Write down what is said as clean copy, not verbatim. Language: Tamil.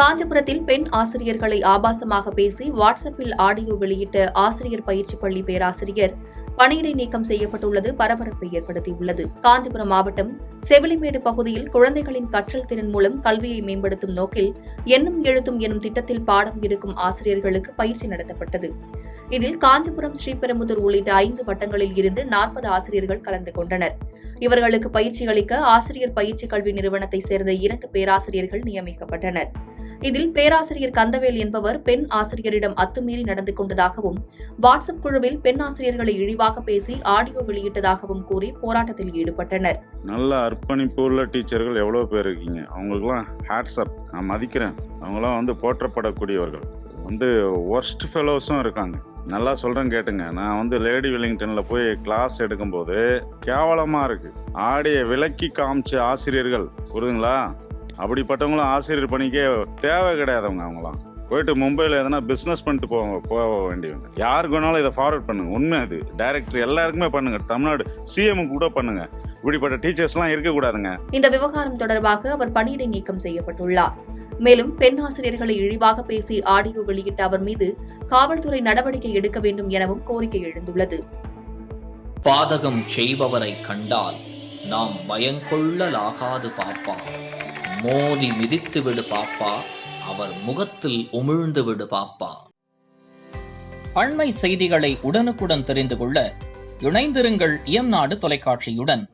காஞ்சிபுரத்தில் பெண் ஆசிரியர்களை ஆபாசமாக பேசி வாட்ஸ்அப்பில் ஆடியோ வெளியிட்ட ஆசிரியர் பயிற்சி பள்ளி பேராசிரியர் பணியிடை நீக்கம் செய்யப்பட்டுள்ளது பரபரப்பை ஏற்படுத்தியுள்ளது. காஞ்சிபுரம் மாவட்டம் செவிலிமேடு பகுதியில் குழந்தைகளின் கற்றல் திறன் மூலம் கல்வியை மேம்படுத்தும் நோக்கில் எண்ணும் எழுத்தும் எனும் திட்டத்தில் பாடம் எடுக்கும் ஆசிரியர்களுக்கு பயிற்சி நடத்தப்பட்டது. இதில் காஞ்சிபுரம், ஸ்ரீபெரும்புதூர் உள்ளிட்ட 5 வட்டங்களில் இருந்து 40 ஆசிரியர்கள் கலந்து கொண்டனர். இவர்களுக்கு பயிற்சி அளிக்க ஆசிரியர் பயிற்சி கல்வி நிறுவனத்தைச் சேர்ந்த 2 பேராசிரியர்கள் நியமிக்கப்பட்டனர். இதில் பேராசிரியர் கந்தவேல் என்பவர் பெண் ஆசிரியரிடம் அத்துமீறி நடந்து கொண்டதாகவும், வாட்ஸ்அப் குழுவில் பெண் ஆசிரியர்களை இழிவாக பேசி ஆடியோ வெளியிட்டதாகவும் கூறி போராட்டத்தில் ஈடுபட்டனர். நல்ல அர்ப்பணிப்பு உள்ள டீச்சர்கள் எவ்வளவு பேர் இருக்கீங்க, அவங்களுக்குலாம் ஹேட்ஸ் அப். நான் மதிக்கிறேன். அவங்களாம் போற்றப்படக்கூடியவர்கள். ஒர்ஸ்ட் ஃபெலோஸும் இருக்காங்க. நல்லா சொல்றேன் கேட்டுங்க. நான் லேடி வெலிங்டன்ல போய் கிளாஸ் எடுக்கும்போது கேவலமா இருக்கு. ஆடிய விலக்கி காமிச்ச ஆசிரியர்கள் புரியுதுங்களா? அப்படிப்பட்டவங்களும் ஆசிரியர் பணிக்கே தேவை கிடையாதவங்க. அவங்களாம் போயிட்டு மும்பையில் எதனா பிஸ்னஸ் பண்ணிட்டு போக வேண்டியவங்க. யாருக்கு வேணாலும் இதை ஃபார்வர்ட் பண்ணுங்க. உண்மை அது. டைரக்டர் எல்லாருக்குமே பண்ணுங்க. தமிழ்நாடு சிஎம் கூட பண்ணுங்க. இப்படிப்பட்ட டீச்சர்ஸ்லாம் இருக்கக்கூடாதுங்க. இந்த விவகாரம் தொடர்பாக அவர் பணியிடை நீக்கம் செய்யப்பட்டுள்ளார். மேலும் பெண் ஆசிரியர்களை இழிவாக பேசி ஆடியோ வெளியிட்ட அவர் மீது காவல்துறை நடவடிக்கை எடுக்க வேண்டும் எனவும் கோரிக்கை எழுந்துள்ளது. பாதகம் செய்பவரை கண்டால் நாம் பயங்கொள்ளலாகாது பாப்பா, மோதி மிதித்து விடு பாப்பா, அவர் முகத்தில் உமிழ்ந்து விடு பாப்பா. அண்மை செய்திகளை உடனுக்குடன் தெரிந்து கொள்ள இணைந்திருங்கள் இயம்நாடு தொலைக்காட்சியுடன்.